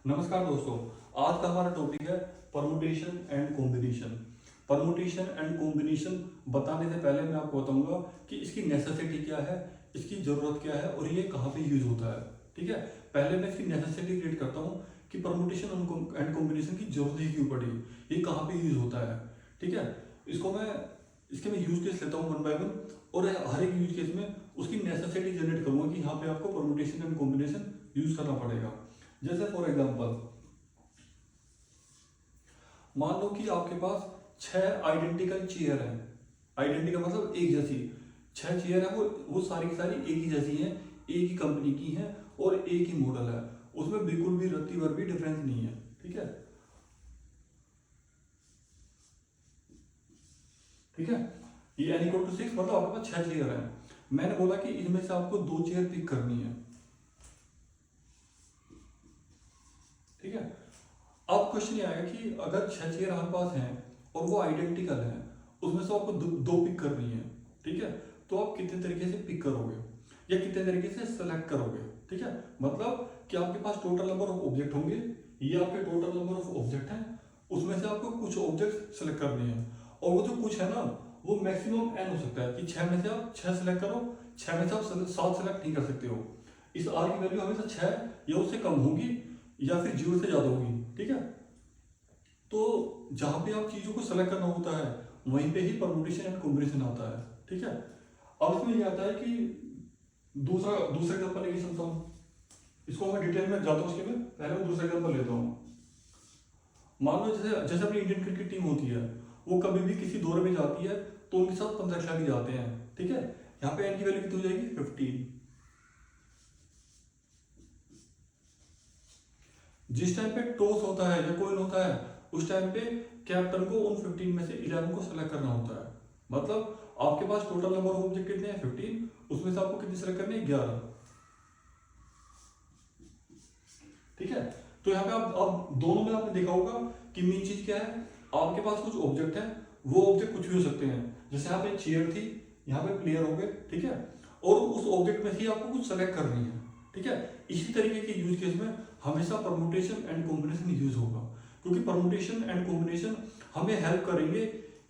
नमस्कार दोस्तों। आज का हमारा टॉपिक है permutation and combination. Permutation and combination बताने से पहले मैं आपको बताऊंगा कि इसकी नेसेसिटी क्या है, इसकी ज़रूरत क्या है और ये कहाँ पे यूज होता है। ठीक है, पहले मैं इसकी नेसेसिटी क्रिएट करता हूँ कि परमुटेशन एंड कॉम्बिनेशन की जरूरत ही क्यों पड़ी, ये कहाँ पे यूज होता है। ठीक है, इसके मैं यूज केस लेता हूँ वन बाय वन और हर एक यूज केस में उसकी नेसेसिटी जनरेट करूंगा कि यहाँ पे आपको परमुटेशन एंड कॉम्बिनेशन यूज करना पड़ेगा। जैसे फॉर एग्जांपल मान लो कि आपके पास 6 आइडेंटिकल चेयर है। आइडेंटिकल मतलब एक जैसी 6 चेयर है, वो सारी की सारी एक ही जैसी हैं, एक ही कंपनी की हैं और एक ही मॉडल है, उसमें बिल्कुल भी रत्ती भर भी डिफरेंस नहीं है। ठीक है, ठीक है, ये n इक्वल टू 6 मतलब आपके पास 6 चेयर है। मैंने बोला कि इनमें से आपको 2 चेयर पिक करनी है। ठीक है, अब क्वेश्चन ये आएगा कि अगर 6 चेयर हमारे पास हैं और वो आइडेंटिकल हैं, उसमें से आपको दो पिक करनी है। ठीक है, तो आप कितने तरीके से पिक करोगे या कितने तरीके से सेलेक्ट करोगे। ठीक है, मतलब कि आपके पास टोटल नंबर ऑफ ऑब्जेक्ट होंगे, ये आपके टोटल नंबर ऑफ ऑब्जेक्ट हैं, उसमें से आपको कुछ ऑब्जेक्ट सेलेक्ट करने हैं और वो जो कुछ है ना वो मैक्सिमम एन हो सकता है कि 6 में से आप 6 सेलेक्ट करो, 6 में से आप 7 सेलेक्ट नहीं कर सकते हो। इस आर की वैल्यू हमेशा 6 या उससे कम होगी या फिर 0 से ज़्यादा होगी। ठीक है, तो जहां पे आप चीजों को सेलेक्ट करना होता है वहीं पे ही परमुटेशन एंड कॉम्बिनेशन आता है। ठीक है, अब इसमें ये आता है कि दूसरा एग्जांपल लेके चलता हूँ, इसको मैं डिटेल में जाता हूँ, उसके में पहले मैं दूसरा एग्जांपल लेता हूँ। मान लो जैसे जैसे अपनी इंडियन क्रिकेट टीम होती है, वो कभी भी किसी दौरे में जाती है तो उनके साथ 15 खिलाड़ी जाते हैं। ठीक है, यहाँ पे एन की वैल्यू कितनी हो जाएगी 15। जिस टाइम पे टॉस होता है या कोइन होता है उस टाइम पे कैप्टन को उन 15 में से 11 को सेलेक्ट करना होता है। मतलब आपके पास टोटल नंबर ऑफ ऑब्जेक्ट कितने हैं 15, उसमें से आपको कितने सेलेक्ट करने हैं 11। ठीक है, तो यहाँ पे आप अब दोनों में आपने देखा होगा कि मेन चीज क्या है, आपके पास कुछ ऑब्जेक्ट है, वो ऑब्जेक्ट कुछ भी हो सकते हैं। जैसे यहाँ पे चेयर थी, यहाँ पे प्लेयर हो गए। ठीक है, और उस ऑब्जेक्ट में से आपको कुछ सेलेक्ट करनी है। ठीक है, इसी तरीके के यूज केस में हमेशा परमुटेशन एंड कॉम्बिनेशन यूज होगा, क्योंकि परमुटेशन एंड कॉम्बिनेशन हमें हेल्प करेंगे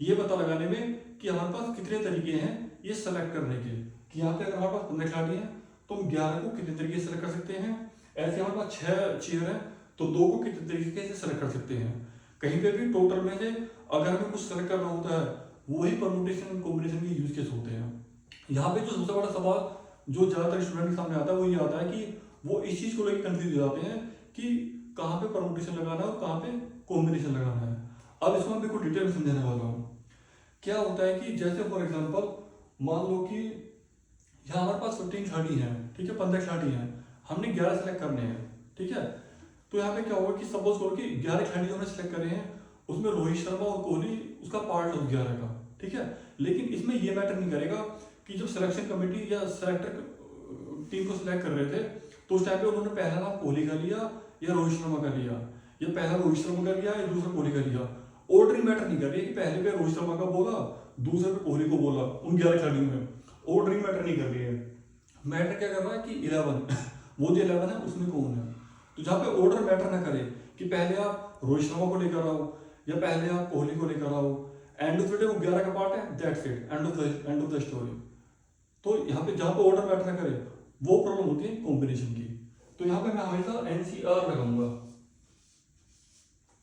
ये पता लगाने में कि हमारे पास कितने तरीके हैं ये सेलेक्ट करने के। कि यहाँ पे अगर हमारे पास 15 खिलाड़ी हैं तो हम 11 को कितने तरीके से सेलेक्ट कर सकते हैं। ऐसे हमारे पास 6 चेयर है तो 2 को कितने तरीके से सेलेक्ट कर सकते हैं। कहीं पे भी टोटल में से अगर हमें कुछ सेलेक्ट करना होता है वही परमुटेशन एंड कॉम्बिनेशन के यूज केस होते हैं। यहाँ पे जो सबसे बड़ा सवाल जो ज्यादातर स्टूडेंट के सामने आता है वो ये आता है कि वो इस चीज को लेकर कंफ्यूज हो जाते हैं कि कहाँ पे परमुटेशन लगाना है और कहाँ पे कॉम्बिनेशन लगाना है। अब इसको मैं बिल्कुल डिटेल में समझाने वाला हूँ। क्या होता है कि जैसे फॉर एग्जांपल मान लो कि यहाँ हमारे पास 15 खिलाड़ी हैं। ठीक है, 15 खिलाड़ी हैं, हमने 11 सेलेक्ट करने हैं। ठीक है, तो यहाँ पे क्या होगा कि सपोज करो कि 11 खिलाड़ी हमने सेलेक्ट करे हैं, उसमें रोहित शर्मा और कोहली उसका पार्ट हो 11 का। ठीक है, लेकिन इसमें ये मैटर नहीं करेगा कि जब सिलेक्शन कमेटी या सेलेक्टर टीम को सिलेक्ट कर रहे थे तो उस टाइम पे उन्होंने पहला नाम कोहली का लिया या रोहित शर्मा का लिया, या पहला रोहित शर्मा का लिया या दूसरा कोहली का लिया। ऑर्डरिंग मैटर नहीं कर रही है कि पहले पे रोहित शर्मा का बोला, दूसरे पे कोहली को बोला, उन 11 खिलाड़ियों में ऑर्डरिंग मैटर नहीं कर रही है। मैटर क्या कर रहा है कि 11 वो जो 11 है उसमें कौन है। तो जहाँ पे ऑर्डर मैटर ना करे कि पहले आप रोहित शर्मा को लेकर आओ या पहले आप कोहली को लेकर आओ, एंड ऑफ द डे वो 11 का पार्ट है, that's it, end of the story. तो यहाँ पे जहाँ पे ऑर्डर मैटर ना करे वो प्रॉब्लम होती है कॉम्बिनेशन की। तो यहाँ पे मैं हमेशा एनसीआर लगाऊंगा।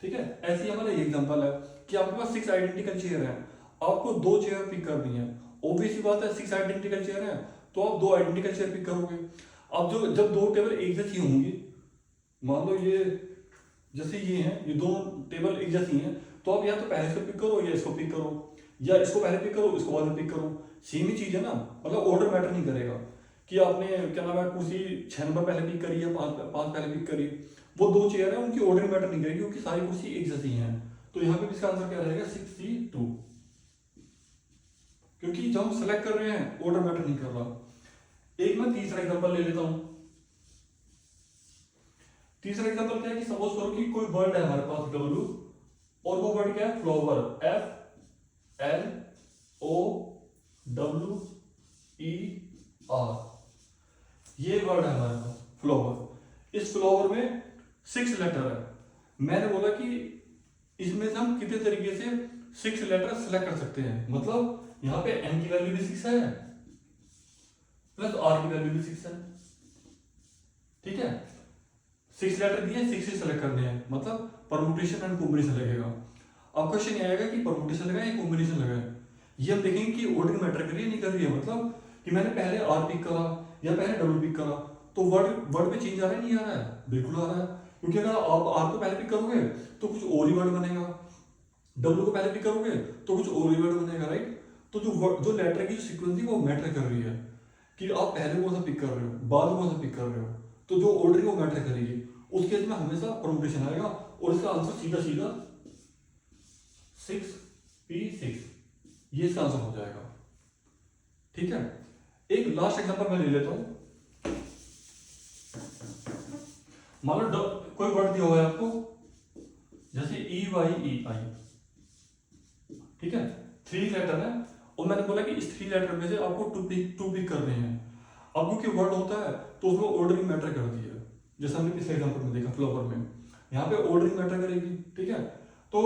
ठीक है, ऐसी हमारा एग्जांपल है कि आपके पास 6 आइडेंटिकल चेयर है, आपको 2 चेयर पिक करनी है। ऑब्वियसली बात है 6 आइडेंटिकल चेयर है तो आप 2 आइडेंटिकल चेयर पिक करोगे। अब जो जब 2 टेबल एक जैसी होंगी, मान लो ये जैसे ये हैं, ये 2 टेबल एक जैसी हैं, तो आप या तो पहले इसको पिक करो या इसको पिक करो, या इसको पहले पिक करो इसको बाद में पिक करो। सेम ही चीज है ना, मतलब ऑर्डर मैटर नहीं करेगा कि आपने क्या नाम है कुर्सी 6 नंबर पहले पिक करी या 5 पहले पिक करी। वो 2 चेयर है, उनकी ऑर्डर मैटर नहीं करेगी क्योंकि सारी कुर्सी एक जैसी हैं। तो यहाँ पे इसका आंसर क्या रहेगा 62, क्योंकि जब हम सेलेक्ट कर रहे हैं ऑर्डर मैटर नहीं कर रहा। एक मैं तीसरा एग्जांपल ले लेता हूं। तीसरा एग्जांपल क्या है कि सपोज करो कि कोई वर्ड है हमारे पास डब्ल्यू, और वो वर्ड क्या है फ्लावर, FLOWER, ये वर्ड है हमारे पास फ्लावर। इस फ्लावर में 6 लेटर है, मैंने बोला कि इसमें से हम कितने तरीके से 6 लेटर सेलेक्ट कर सकते हैं। मतलब यहाँ पे n की वैल्यू भी 6 है प्लस r की वैल्यू भी 6 है। ठीक है, 6 लेटर दिए, 6 ही सेलेक्ट करने हैं, मतलब परमुटेशन एंड कॉम्बिनेशन लगेगा। अब क्वेश्चन ये आएगा कि परमुटेशन लगाए या कॉम्बिनेशन लगाए। ये हम देखेंगे कि ऑर्डर मैटर कर रही है नहीं कर रही है। मतलब कि मैंने पहले आर पिक करा या पहले डब्ल्यू पिक करा तो वर्ड में चेंज आ रहा है नहीं आ रहा है? बिल्कुल आ रहा है, क्योंकि अगर आप आर को पहले पिक करोगे तो कुछ और ही वर्ड बनेगा, डब्ल्यू को पहले पिक करोगे तो कुछ और ही वर्ड बनेगा, राइट। तो जो लेटर की जो सीक्वेंस थी वो मैटर कर रही है कि आप पहले कौन सा पिक कर रहे हो, बाद में कौन सा पिक कर रहे हो। तो जो ऑर्डर है वो मैटर करेगी, उस केस में हमेशा परमुटेशन आएगा और इसका आंसर सीधा सीधा 6p6, ये इसका आंसर हो जाएगा। ठीक है, एक लास्ट एग्जांपल मैं ले लेता हूं। मान लो कोई वर्ड दिया हुआ है आपको, जैसे EYEI, ठीक है, 3 लेटर है और मैंने बोला कि इस 3 लेटर में से आपको टू पिक करने हैं। अब क्योंकि वर्ड होता है तो उसमें ऑर्डरिंग मैटर करती है, जैसे हमने पिछले एग्जांपल में देखा फ्लावर में, यहाँ पे ऑर्डरिंग मैटर करेगी। ठीक है, तो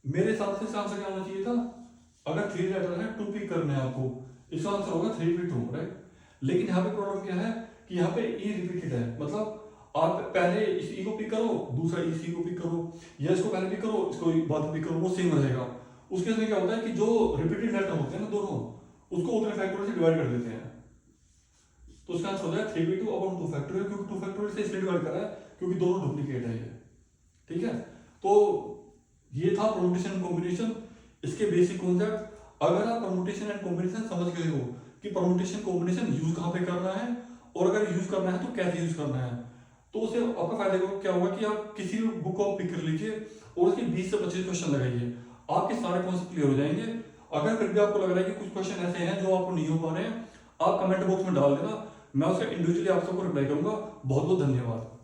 मेरे हिसाब से इसका आंसर क्या होना चाहिए था, अगर 3 लेटर है 2 पिक करने हैं आपको, इसका आंसर होगा 3p2, राइट। लेकिन यहाँ पे प्रॉब्लम क्या है कि यहाँ पे ई रिपीटेड है, मतलब आप पहले इस ई को पिक करो, दूसरा इस ई को पिक करो, या इसको पहले पिक करो, इसको बाद में पिक करो, वो सेम रहेगा। उस केस में क्या होता है कि जो रिपीटेड लेटर होते हैं ना दोनों, उसको उतने फैक्टोरियल से डिवाइड कर देते हैं। तो उसका आंसर हो जाएगा 3p2 अपॉन 2 फैक्टोरियल, क्योंकि 2 फैक्टोरियल से इसलिए डिवाइड करा है क्योंकि दोनों डुप्लीकेट है ये। ठीक है, तो ये था परमुटेशन एंड कॉम्बिनेशन, इसके बेसिक कॉन्सेप्ट। अगर आप परमुटेशन एंड कॉम्बिनेशन समझ गए हो कि परमुटेशन कॉम्बिनेशन यूज कहाँ पे करना है और अगर यूज करना है तो कैसे यूज करना है, तो उससे आपका फायदा क्या होगा कि आप किसी भी बुक को पिक कर लीजिए और उसके 20 से 25 क्वेश्चन लगाइए, आपके सारे कॉन्सेप्ट क्लियर हो जाएंगे। अगर फिर भी आपको लग रहा है कि कुछ क्वेश्चन ऐसे हैं जो आपको नहीं हो पा रहे हैं, आप कमेंट बॉक्स में डाल देना, मैं उसका इंडिविजुअली आप सबको रिप्लाई करूंगा। बहुत बहुत धन्यवाद।